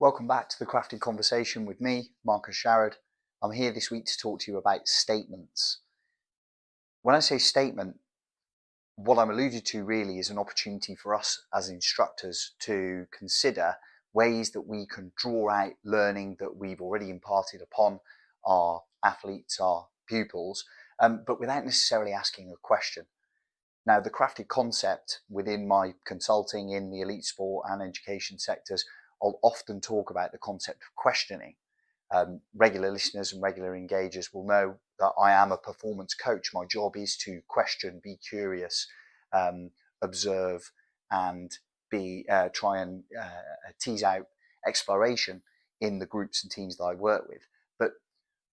Welcome back to the Crafted Conversation with me, Marcus Sharrod. I'm here this week to talk to you about statements. When I say statement, what I'm alluding to really is an opportunity for us as instructors to consider ways that we can draw out learning that we've already imparted upon our athletes, our pupils, but without necessarily asking a question. Now, the crafted concept within my consulting in the elite sport and education sectors, I'll often talk about the concept of questioning. Regular listeners and regular engagers will know that I am a performance coach. My job is to question, be curious, observe, and try and tease out exploration in the groups and teams that I work with. But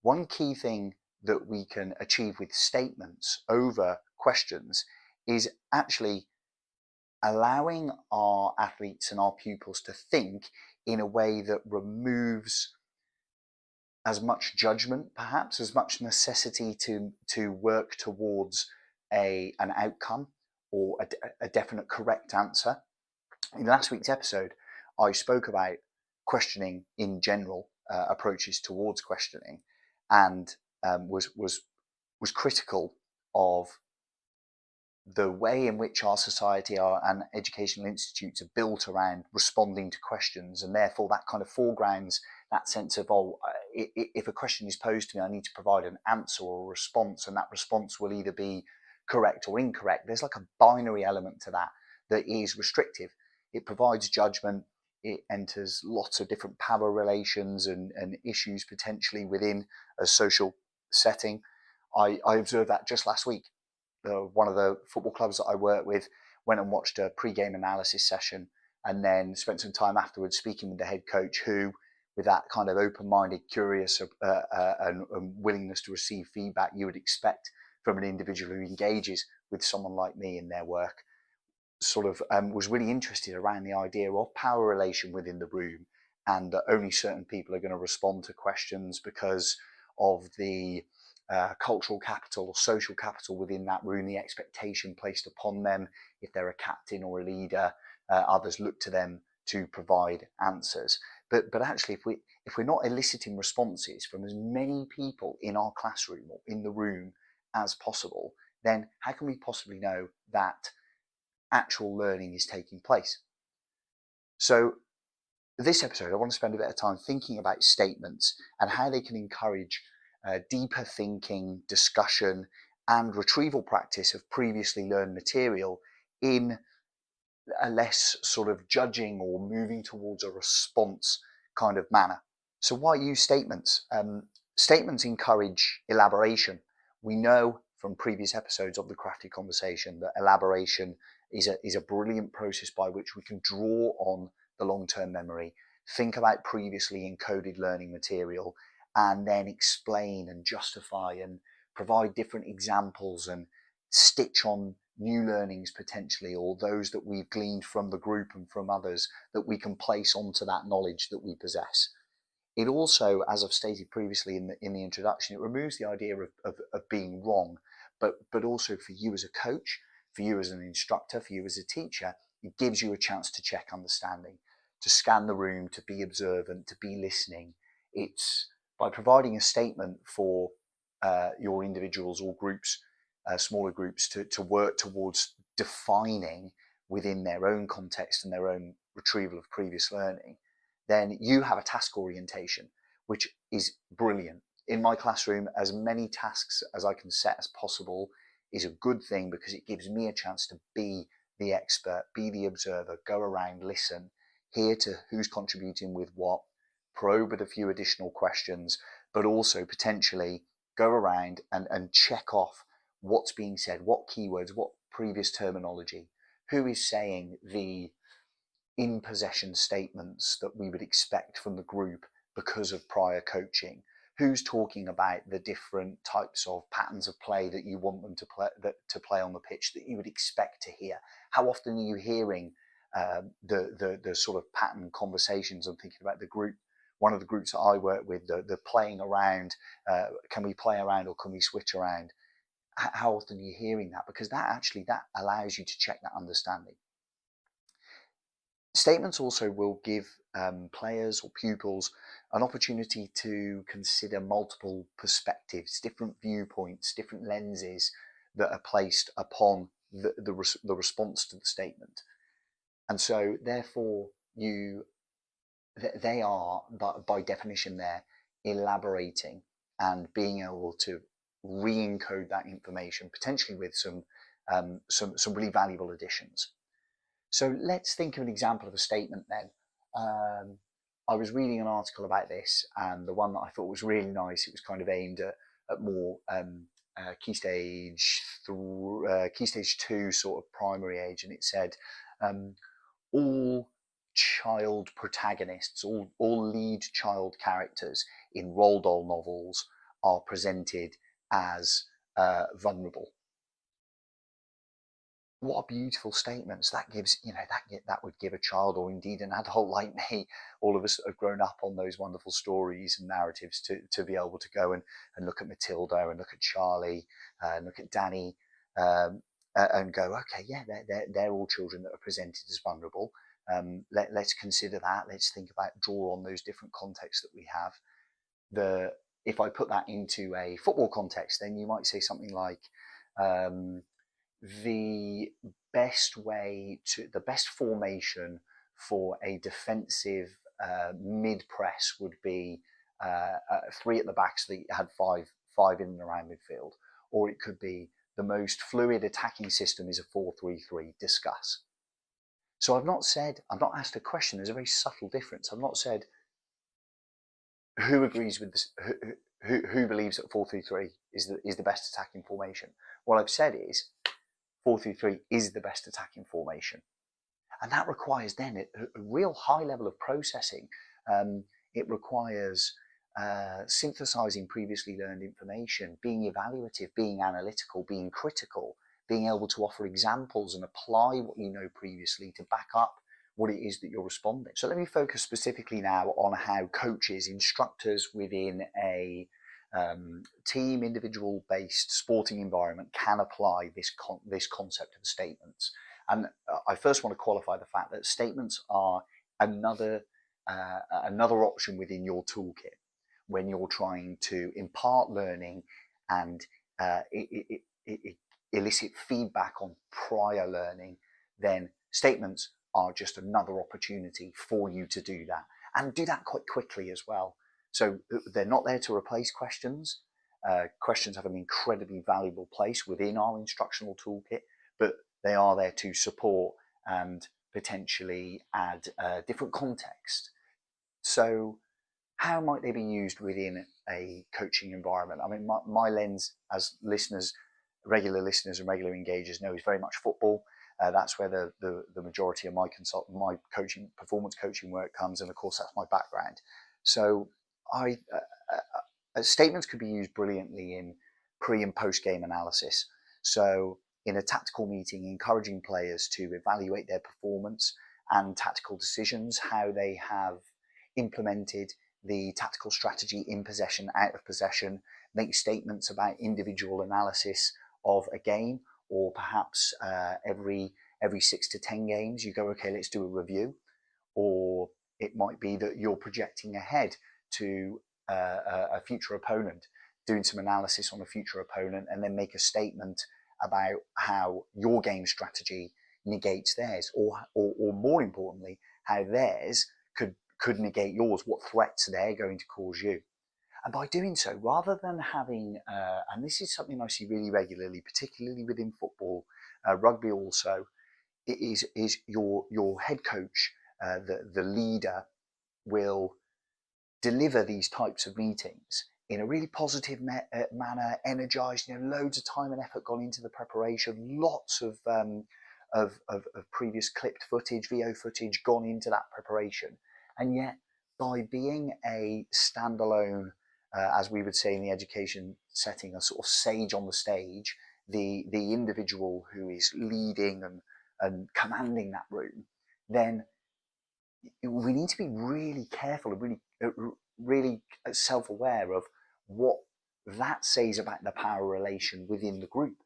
one key thing that we can achieve with statements over questions is actually allowing our athletes and our pupils to think in a way that removes as much judgment, perhaps as much necessity to work towards an outcome or a definite correct answer. In last week's episode, I spoke about questioning in general, approaches towards questioning, and was critical of the way in which our society and educational institutes are built around responding to questions, and therefore that kind of foregrounds that sense of, if a question is posed to me, I need to provide an answer or a response, and that response will either be correct or incorrect. There's like a binary element to that is restrictive. It provides judgment. It enters lots of different power relations and issues potentially within a social setting. I observed that just last week. One of the football clubs that I work with went and watched a pre-game analysis session and then spent some time afterwards speaking with the head coach, who, with that kind of open-minded, curious and willingness to receive feedback you would expect from an individual who engages with someone like me in their work, sort of was really interested around the idea of power relation within the room, and that only certain people are going to respond to questions because of the cultural capital or social capital within that room, the expectation placed upon them. If they're a captain or a leader, others look to them to provide answers. But actually, if we're not eliciting responses from as many people in our classroom or in the room as possible, then how can we possibly know that actual learning is taking place? So this episode, I want to spend a bit of time thinking about statements and how they can encourage deeper thinking, discussion, and retrieval practice of previously learned material in a less sort of judging or moving towards a response kind of manner. So why use statements? Statements encourage elaboration. We know from previous episodes of the Crafted Conversation that elaboration is a brilliant process by which we can draw on the long-term memory, think about previously encoded learning material, and then explain and justify and provide different examples and stitch on new learnings potentially, or those that we've gleaned from the group and from others that we can place onto that knowledge that we possess. It also, as I've stated previously in the introduction, it removes the idea of being wrong, but also for you as a coach, for you as an instructor, for you as a teacher, it gives you a chance to check understanding, to scan the room, to be observant, to be listening. It's by providing a statement for your individuals or groups, smaller groups, to work towards defining within their own context and their own retrieval of previous learning, then you have a task orientation, which is brilliant. In my classroom, as many tasks as I can set as possible is a good thing, because it gives me a chance to be the expert, be the observer, go around, listen, hear to who's contributing with what, probe with a few additional questions, but also potentially go around and check off what's being said, what keywords, what previous terminology, who is saying the in possession statements that we would expect from the group because of prior coaching, who's talking about the different types of patterns of play that you want them to play on the pitch that you would expect to hear. How often are you hearing the sort of pattern conversations? I'm thinking about the group, one of the groups that I work with, the playing around, can we play around or can we switch around? How often are you hearing that? Because that allows you to check that understanding. Statements also will give players or pupils an opportunity to consider multiple perspectives, different viewpoints, different lenses that are placed upon the response to the statement. And so therefore they are, by definition, they're elaborating and being able to re-encode that information, potentially with some really valuable additions. So let's think of an example of a statement then. I was reading an article about this, and the one that I thought was really nice, it was kind of aimed at more key stage 2 sort of primary age, and it said all child protagonists, all lead child characters in Roald Dahl novels are presented as vulnerable. What a beautiful statement. So that gives, that would give a child, or indeed an adult like me, all of us that have grown up on those wonderful stories and narratives, to be able to go and look at Matilda and look at Charlie and look at Danny, and go, okay, yeah, they're all children that are presented as vulnerable. Let's consider that. Let's think about, draw on those different contexts that we have. If I put that into a football context, then you might say something like, the best formation for a defensive mid press would be 3 at the back, so that you had five in and around midfield. Or it could be, the most fluid attacking system is a 4-3-3. Discuss. So I've not asked a question. There's a very subtle difference. I've not said who agrees with this, who believes that 4-3-3 is the best attacking formation. What I've said is 4-3-3 is the best attacking formation. And that requires then a real high level of processing. It requires synthesizing previously learned information, being evaluative, being analytical, being critical, being able to offer examples and apply what you know previously to back up what it is that you're responding. So let me focus specifically now on how coaches, instructors within a team, individual-based sporting environment can apply this concept of statements. And I first want to qualify the fact that statements are another option within your toolkit when you're trying to impart learning and elicit feedback on prior learning. Then statements are just another opportunity for you to do that, and do that quite quickly as well. So they're not there to replace questions. Questions have an incredibly valuable place within our instructional toolkit, but they are there to support and potentially add different context. So how might they be used within a coaching environment? I mean, my lens, as regular listeners and regular engagers know, is very much football. That's where the majority of my performance coaching work comes, and of course that's my background. So statements could be used brilliantly in pre and post game analysis. So in a tactical meeting, encouraging players to evaluate their performance and tactical decisions, how they have implemented the tactical strategy in possession, out of possession, make statements about individual analysis of a game, or perhaps every 6 to 10 games you go, okay, let's do a review. Or it might be that you're projecting ahead to a future opponent, doing some analysis on a future opponent, and then make a statement about how your game strategy negates theirs, or more importantly, how theirs could negate yours, what threats they're going to cause you. And by doing so, rather than having, and this is something I see really regularly, particularly within football, rugby also, it is your head coach, the leader, will deliver these types of meetings in a really positive manner, energized, loads of time and effort gone into the preparation, lots of previous clipped footage, VO footage gone into that preparation. And yet, by being a standalone, as we would say in the education setting, a sort of sage on the stage, the individual who is leading and commanding that room, then we need to be really careful and really self-aware of what that says about the power relation within the group.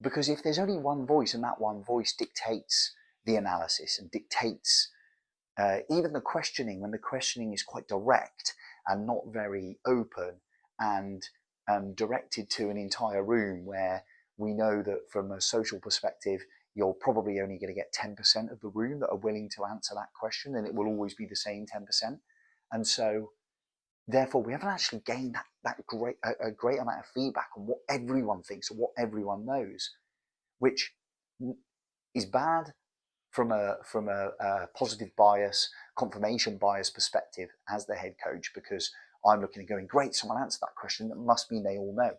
Because if there's only one voice, and that one voice dictates the analysis and dictates even the questioning, when the questioning is quite direct and not very open and directed to an entire room, where we know that from a social perspective, you're probably only going to get 10% of the room that are willing to answer that question, and it will always be the same 10%. And so therefore we haven't actually gained a great amount of feedback on what everyone thinks or what everyone knows, which is bad from a positive bias, confirmation bias perspective as the head coach, because I'm looking and going, great, someone answered that question, that must mean they all know.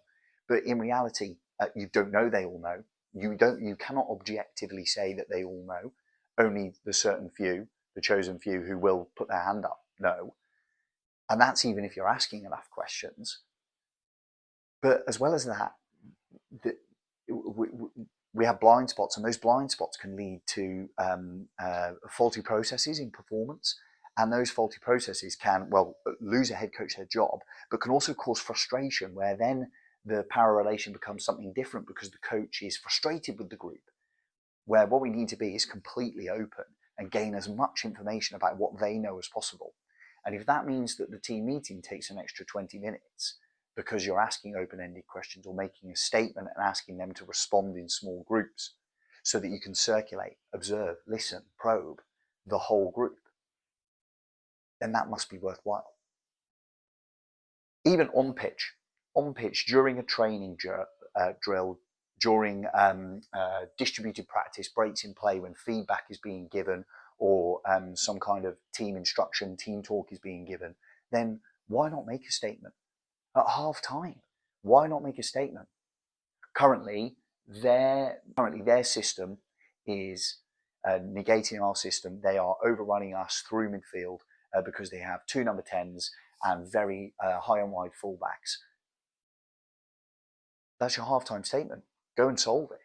But in reality, you don't know they all know. You cannot objectively say that they all know. Only the certain few, the chosen few who will put their hand up, know. And that's even if you're asking enough questions. But as well as that, we have blind spots, and those blind spots can lead to faulty processes in performance. And those faulty processes can, well, lose a head coach their job, but can also cause frustration, where then the power relation becomes something different because the coach is frustrated with the group, where what we need to be is completely open and gain as much information about what they know as possible. And if that means that the team meeting takes an extra 20 minutes because you're asking open-ended questions or making a statement and asking them to respond in small groups so that you can circulate, observe, listen, probe the whole group, then that must be worthwhile. Even on pitch during a training drill, during distributed practice, breaks in play when feedback is being given, or some kind of team instruction, team talk is being given, then why not make a statement? At half time, why not make a statement? Currently their system is negating our system. They are overrunning us through midfield because they have 2 number 10s and very high and wide fullbacks. That's your halftime statement. Go and solve it.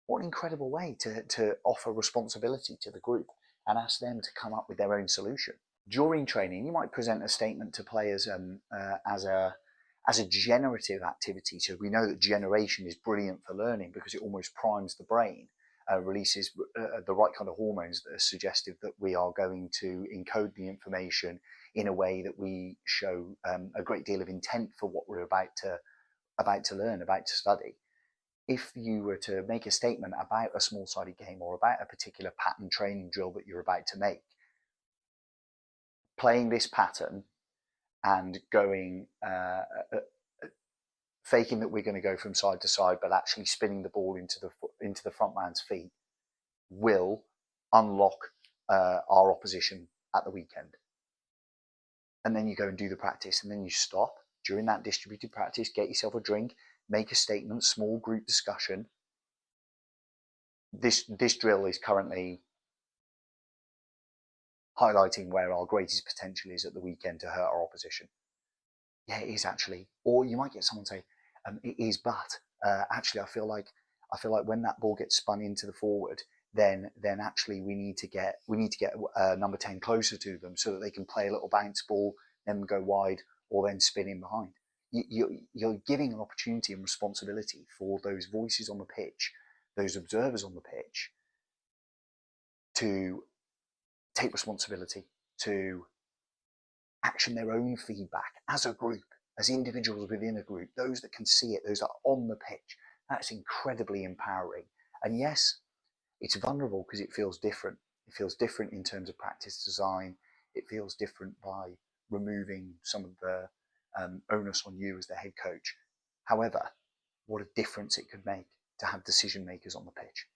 What an incredible way to offer responsibility to the group and ask them to come up with their own solution. During training, you might present a statement to players as a generative activity. So we know that generation is brilliant for learning because it almost primes the brain, releases the right kind of hormones that are suggestive that we are going to encode the information in a way that we show a great deal of intent for what we're about to learn, about to study. If you were to make a statement about a small-sided game or about a particular pattern training drill that you're about to make, playing this pattern and going, faking that we're going to go from side to side, but actually spinning the ball into the front man's feet, will unlock our opposition at the weekend. And then you go and do the practice, and then you stop during that distributed practice, get yourself a drink, make a statement, small group discussion. This drill is currently highlighting where our greatest potential is at the weekend to hurt our opposition. Yeah, it is actually. Or you might get someone say, it is, but actually I feel like when that ball gets spun into the forward, then actually we need to get number 10 closer to them so that they can play a little bounce ball, then go wide, or then spin in behind. You're giving an opportunity and responsibility for those voices on the pitch, those observers on the pitch, to take responsibility, to action their own feedback as a group, as individuals within a group, those that can see it, those that are on the pitch. That's incredibly empowering. And yes, it's vulnerable because it feels different. It feels different in terms of practice design. It feels different by removing some of the onus on you as the head coach. However, what a difference it could make to have decision makers on the pitch.